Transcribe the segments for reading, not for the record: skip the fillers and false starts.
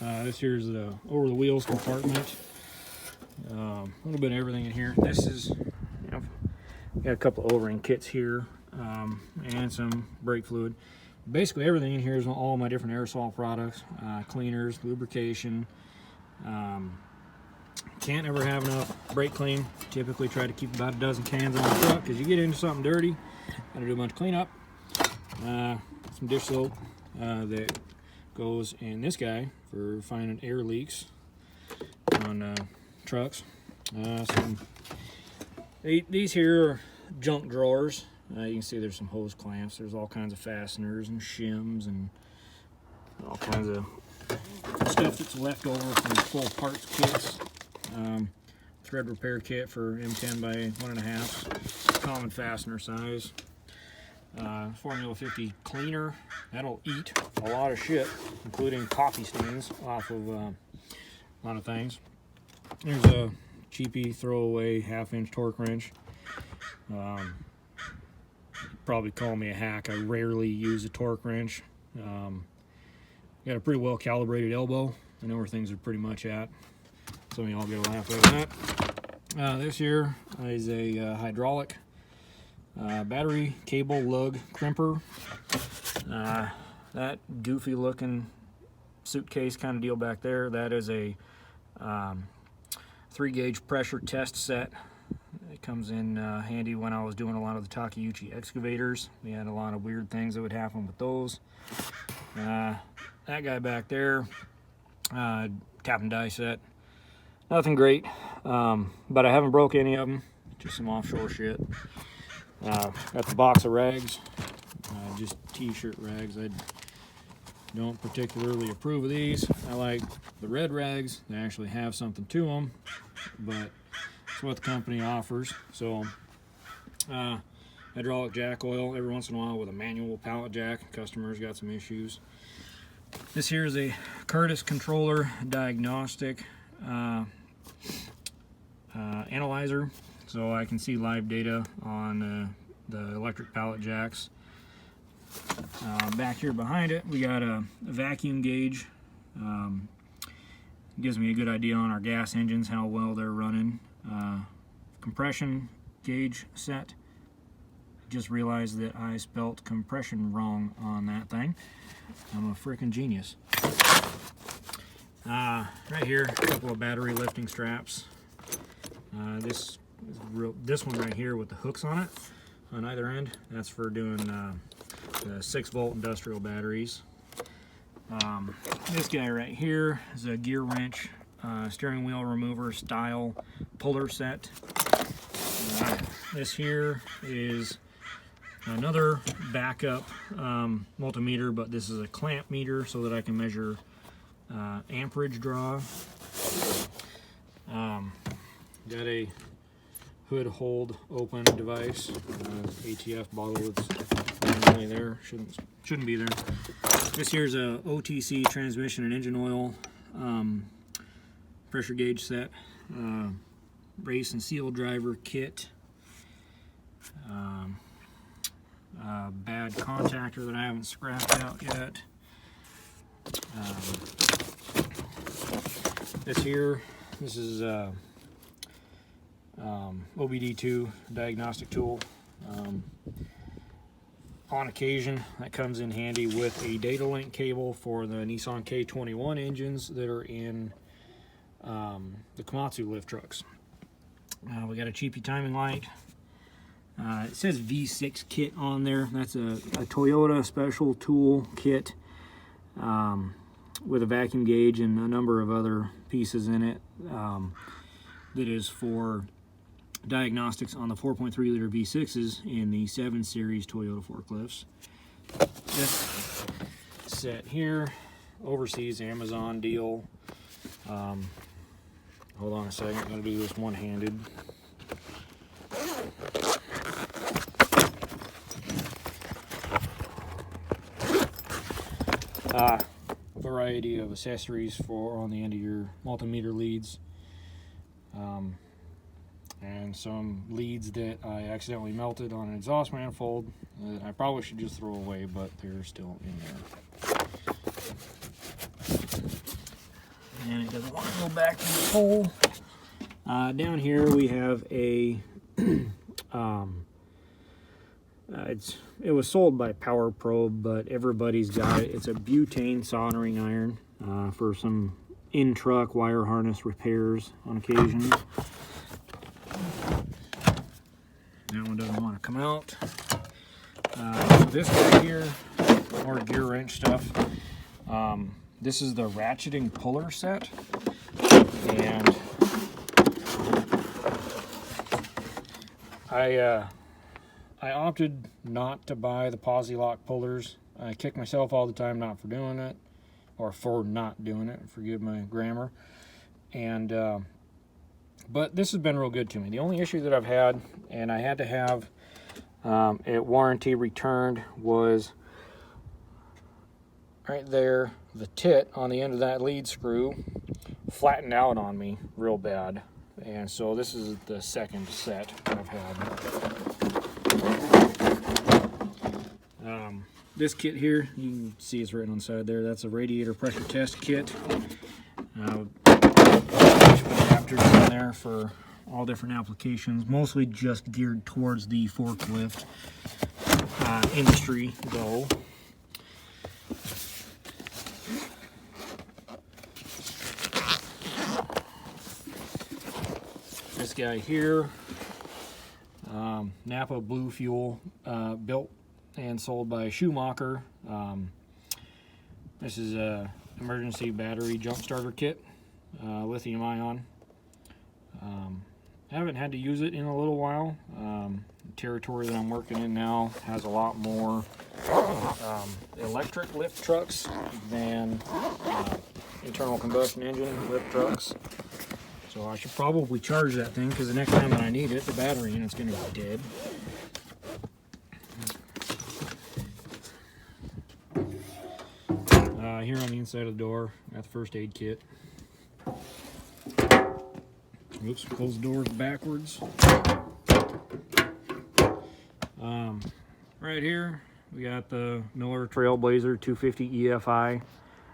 This here's the over the wheels compartment. A little bit of everything in here. This is, got a couple of O-ring kits here, and some brake fluid. Basically everything in here is all my different aerosol products, cleaners, lubrication. Can't ever have enough brake clean. Typically try to keep about a dozen cans on the truck because you get into something dirty, gotta do a bunch of cleanup. Some dish soap that goes in this guy for finding air leaks on trucks. These here are junk drawers. You can see there's some hose clamps. There's all kinds of fasteners and shims and all kinds of stuff that's left over from full parts kits. Thread repair kit for M10 by 1.5, common fastener size. Formula 50 cleaner. That'll eat a lot of shit, including coffee stains off of a lot of things. There's a cheapy throwaway 1/2-inch torque wrench. Probably call me a hack. I rarely use a torque wrench. Got a pretty well calibrated elbow. I know where things are pretty much at. Some of y'all get a laugh out of that. This here is a hydraulic battery cable lug crimper. That goofy looking suitcase kind of deal back there, that is a 3-gauge pressure test set. It comes in handy when I was doing a lot of the Takeuchi excavators. We had a lot of weird things that would happen with those. That guy back there, tap and die set. Nothing great, but I haven't broke any of them. Just some offshore shit. Got the box of rags, just t-shirt rags. I don't particularly approve of these. I like the red rags. They actually have something to them, but it's what the company offers. So hydraulic jack oil every once in a while with a manual pallet jack. Customers got some issues. This here is a Curtis controller diagnostic analyzer, so I can see live data on the electric pallet jacks. Back here behind it, we got a vacuum gauge. Gives me a good idea on our gas engines, how well they're running. Compression gauge set. Just realized that I spelt compression wrong on that thing. I'm a freaking genius. Right here, a couple of battery lifting straps. This one right here with the hooks on it on either end, that's for doing the 6-volt industrial batteries. This guy right here is a gear wrench, steering wheel remover style puller set. This here is another backup multimeter, but this is a clamp meter so that I can measure amperage draw. Got a hood hold open device, ATF bottle that's only there, shouldn't be there. This here's a OTC transmission and engine oil pressure gauge set, race and seal driver kit, bad contactor that I haven't scrapped out yet. This is OBD2 diagnostic tool. On occasion, that comes in handy with a data link cable for the Nissan K21 engines that are in the Komatsu lift trucks. We got a cheapy timing light. It says V6 kit on there. That's a Toyota special tool kit with a vacuum gauge and a number of other pieces in it. That is for diagnostics on the 4.3 liter V6s in the 7 series Toyota forklifts. This set here, overseas Amazon deal. Hold on a second, I'm gonna do this one-handed. Variety of accessories for on the end of your multimeter leads, and some leads that I accidentally melted on an exhaust manifold that I probably should just throw away, but they're still in there. and it doesn't want to go back to the hole. Down here we have a it was sold by Power Probe, but everybody's got it. It's a butane soldering iron for some in-truck wire harness repairs on occasion. That one doesn't want to come out. This guy here, more gear wrench stuff. This is the ratcheting puller set, and I opted not to buy the posi lock pullers. I kick myself all the time not for doing it, or for not doing it. Forgive my grammar. And but this has been real good to me. The only issue that I've had, and I had to have it warranty returned, was right there. The tit on the end of that lead screw flattened out on me real bad. And so this is the second set I've had. This kit here, you can see it's written on the side there, that's a radiator pressure test kit. Adapters in there for all different applications, mostly just geared towards the forklift industry though. This guy here, Napa Blue Fuel, built and sold by Schumacher. This is a emergency battery jump starter kit, lithium ion. Haven't had to use it in a little while. The territory that I'm working in now has a lot more electric lift trucks than internal combustion engine lift trucks. So I should probably charge that thing, because the next time that I need it, the battery in it's going to be dead. Here on the inside of the door, got the first aid kit. Oops, close the doors backwards. Right here, we got the Miller Trailblazer 250 EFI.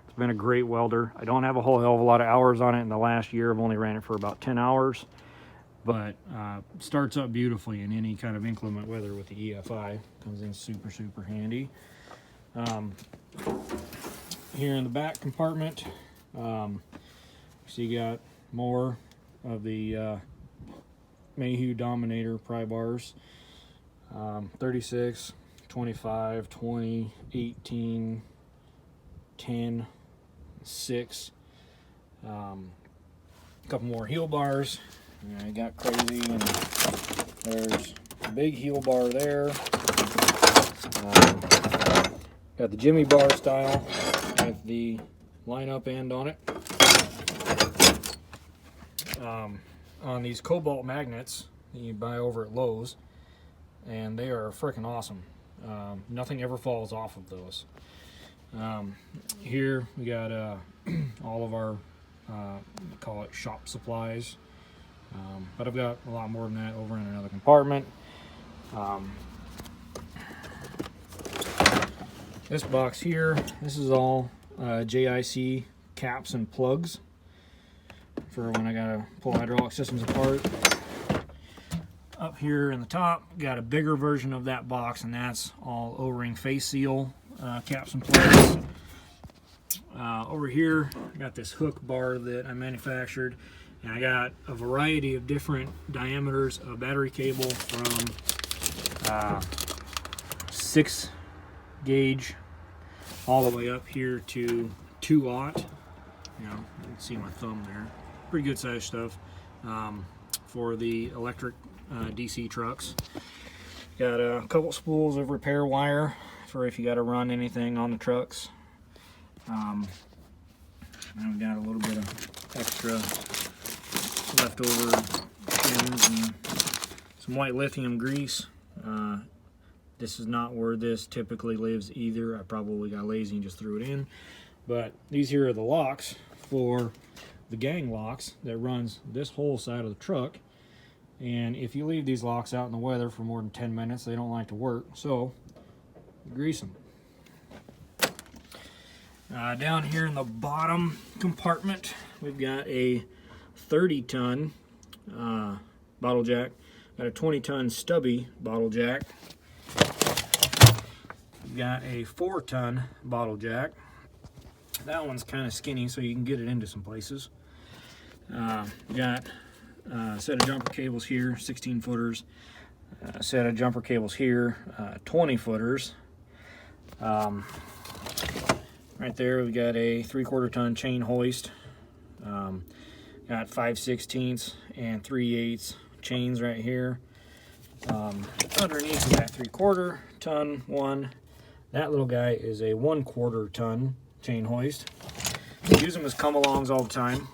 It's been a great welder. I don't have a whole hell of a lot of hours on it in the last year. I've only ran it for about 10 hours. But starts up beautifully in any kind of inclement weather with the EFI. Comes in super, super handy. Here in the back compartment, so you got more of the Mayhew Dominator pry bars. 36, 25, 20, 18, 10, 6. A couple more heel bars. I got crazy, and there's a big heel bar there. Got the Jimmy bar style with the line-up end on it. On these cobalt magnets that you buy over at Lowe's, and they are freaking awesome. Nothing ever falls off of those. Here we got all of our call it shop supplies, but I've got a lot more than that over in another compartment. This box here, this is all JIC caps and plugs for when I gotta pull hydraulic systems apart. Up here in the top, got a bigger version of that box, and that's all O-ring face seal caps and plugs. Over here, I got this hook bar that I manufactured, and I got a variety of different diameters of battery cable from 6 gauge all the way up here to 2/0. You know, you can see my thumb there. Pretty good size stuff for the electric DC trucks. Got a couple spools of repair wire for if you got to run anything on the trucks. And we got a little bit of extra leftover pins and some white lithium grease. This is not where this typically lives either. I probably got lazy and just threw it in. But these here are the locks for the gang locks that runs this whole side of the truck. And if you leave these locks out in the weather for more than 10 minutes, they don't like to work. So grease them. Down here in the bottom compartment, we've got a 30-ton bottle jack, got a 20-ton stubby bottle jack, we've got a 4-ton bottle jack. That one's kind of skinny, so you can get it into some places. Got a set of jumper cables here, 16 footers. A set of jumper cables here, 20 footers. Right there we got a 3/4 ton chain hoist. Got 5/16 and 3/8 chains right here. Underneath we got 3/4 ton one. That little guy is a 1/4 ton chain hoist. We use them as come-alongs all the time.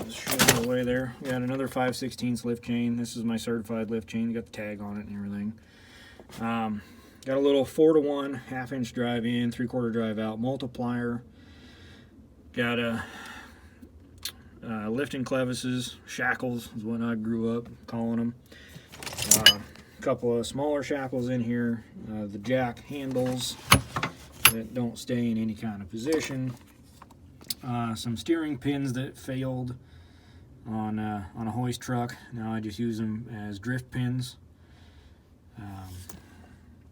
Just show you the way there. We got another 5/16 lift chain. This is my certified lift chain. Got the tag on it and everything. Got a little 4-to-1 1/2-inch drive in, 3/4 drive out multiplier. Got a lifting clevises, shackles is what I grew up calling them. A couple of smaller shackles in here. The jack handles that don't stay in any kind of position. Some steering pins that failed on a hoist truck. Now I just use them as drift pins.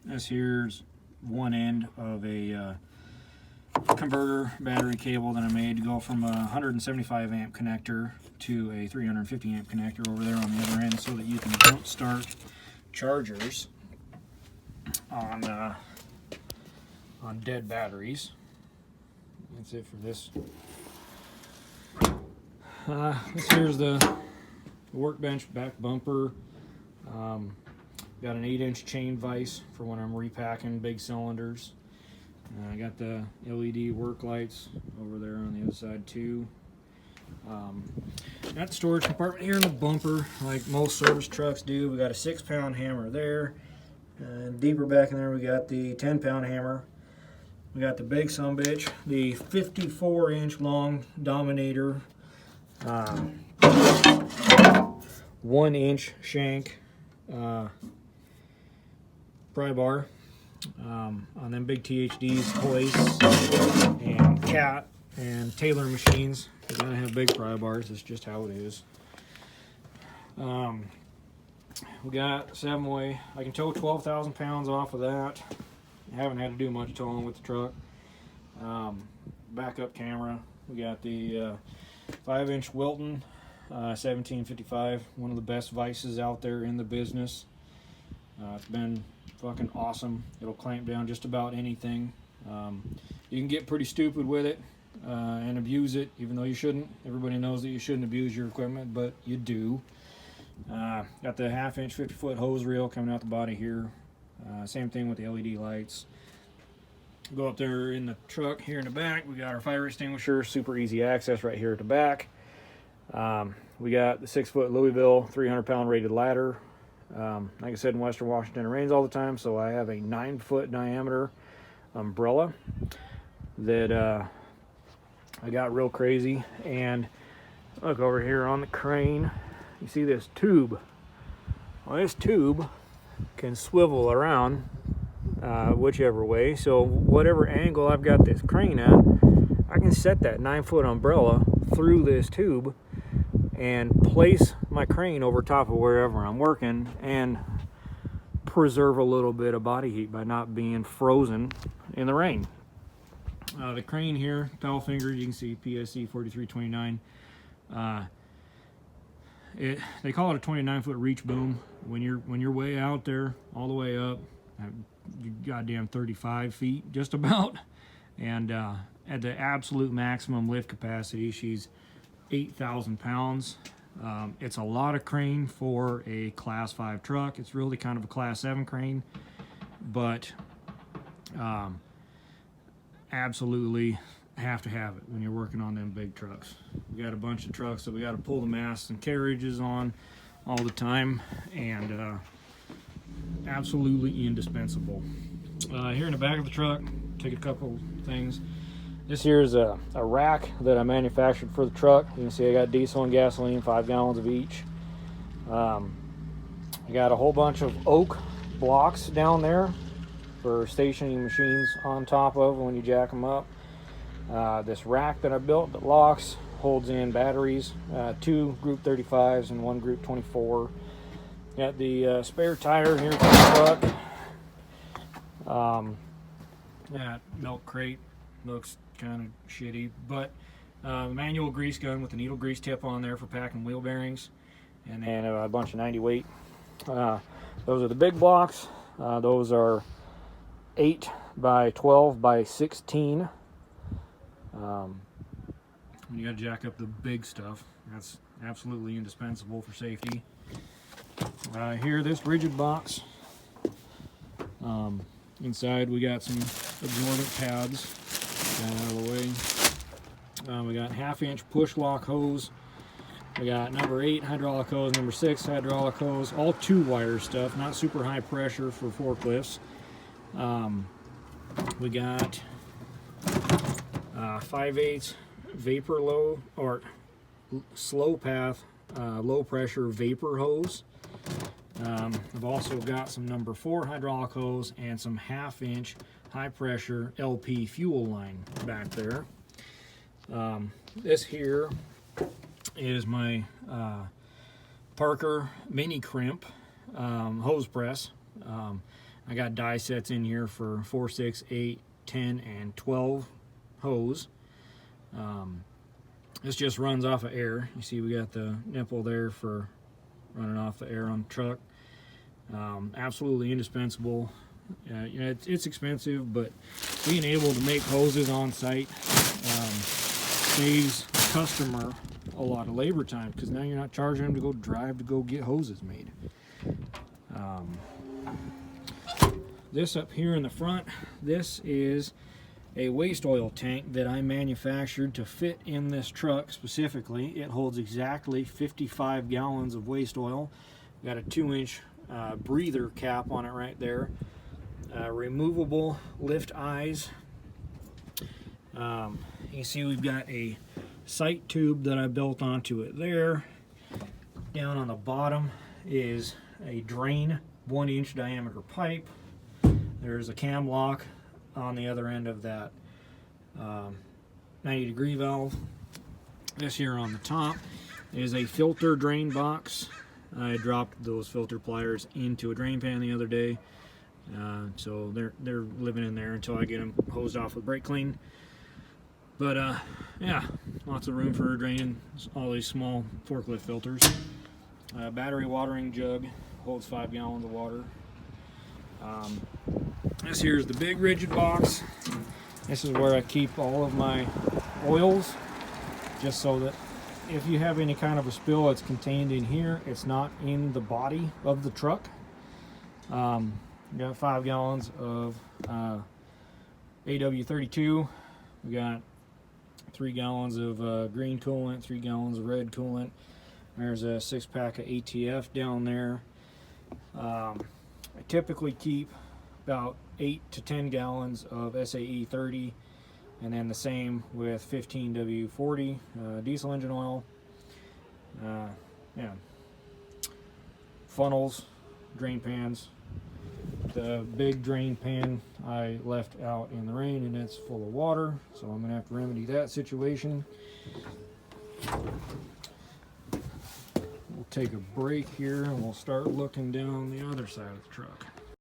This here's one end of a converter battery cable that I made to go from a 175 amp connector to a 350 amp connector over there on the other end, so that you can jump start chargers on dead batteries. That's it for this. This here's the workbench back bumper. Got an 8-inch chain vise for when I'm repacking big cylinders. I got the LED work lights over there on the other side too. Got the storage compartment here in the bumper, like most service trucks do. We got a 6-pound hammer there. Deeper back in there, we got the 10-pound hammer. We got the big sumbitch, the 54-inch long Dominator, 1-inch shank pry bar on them big THDs, hoists, and Cat and Taylor machines. They're gonna have big pry bars. That's just how it is. We got 7-way. I can tow 12,000 pounds off of that. I haven't had to do much towing with the truck. Backup camera. We got the 5-inch Welding 1755. One of the best vices out there in the business. It's been fucking awesome. It'll clamp down just about anything. You can get pretty stupid with it and abuse it, even though you shouldn't. Everybody knows that you shouldn't abuse your equipment, but you do. Got the 1/2-inch 50-foot hose reel coming out the body here. Same thing with the LED lights. Go up there in the truck here in the back. We got our fire extinguisher, super easy access right here at the back. We got the 6-foot Louisville 300-pound rated ladder. Like I said, in Western Washington it rains all the time, so I have a 9-foot diameter umbrella that I got real crazy. And look over here on the crane, you see this tube. Well, this tube can swivel around whichever way, so whatever angle I've got this crane at, I can set that 9-foot umbrella through this tube and place my crane over top of wherever I'm working and preserve a little bit of body heat by not being frozen in the rain. The crane here, towel fingered, you can see PSC 4329. They call it a 29-foot reach boom. When you're way out there, all the way up, you goddamn 35 feet, just about. And at the absolute maximum lift capacity, she's 8,000 pounds. It's a lot of crane for a class 5 truck. It's really kind of a class 7 crane, but absolutely have to have it when you're working on them big trucks. We got a bunch of trucks that we got to pull the masts and carriages on all the time, and absolutely indispensable. Here in the back of the truck, take a couple things. This here is a rack that I manufactured for the truck. You can see I got diesel and gasoline, 5 gallons of each. I got a whole bunch of oak blocks down there. for stationing machines on top of when you jack them up. This rack that I built that locks holds in batteries, 2 group 35s and 1 group 24. Got the spare tire here for the truck. That milk crate looks kind of shitty, but the manual grease gun with the needle grease tip on there for packing wheel bearings, and then a bunch of 90 weight. Those are the big blocks. Those are 8 by 12 by 16. When you got to jack up the big stuff, that's absolutely indispensable for safety. Here, this rigid box. Inside we got some absorbent pads. Out of the way. We got 1/2-inch push lock hose. We got number 8 hydraulic hose, number 6 hydraulic hose, all 2-wire stuff, not super high pressure for forklifts. We got 5/8 vapor low or slow path low pressure vapor hose. I've also got some number 4 hydraulic hose and some 1/2-inch high pressure LP fuel line back there. This here is my Parker mini crimp hose press. I got die sets in here for 4, 6, 8, 10, and 12 hose. This just runs off of air. You see we got the nipple there for running off the air on the truck. Absolutely indispensable. You know, it's expensive, but being able to make hoses on site saves the customer a lot of labor time, because now you're not charging them to go drive to go get hoses made. This up here in the front, this is a waste oil tank that I manufactured to fit in this truck specifically. It holds exactly 55 gallons of waste oil. Got a 2-inch breather cap on it right there. Removable lift eyes. You see we've got a sight tube that I built onto it there. Down on the bottom is a drain, 1-inch diameter pipe. There's a cam lock on the other end of that 90-degree valve. This here on the top is a filter drain box. I dropped those filter pliers into a drain pan the other day, so they're living in there until I get them hosed off with brake clean. But yeah, lots of room for draining all these small forklift filters. Battery watering jug holds 5 gallons of water. This here is the big rigid box. This is where I keep all of my oils, just so that if you have any kind of a spill, it's contained in here. It's not in the body of the truck. We got 5 gallons of AW32. We got 3 gallons of green coolant, 3 gallons of red coolant. There's a 6-pack of ATF down there. I typically keep about 8 to 10 gallons of SAE 30, and then the same with 15W40 diesel engine oil. Yeah, funnels, drain pans. The big drain pan I left out in the rain, and it's full of water, so I'm gonna have to remedy that situation. We'll take a break here and we'll start looking down the other side of the truck.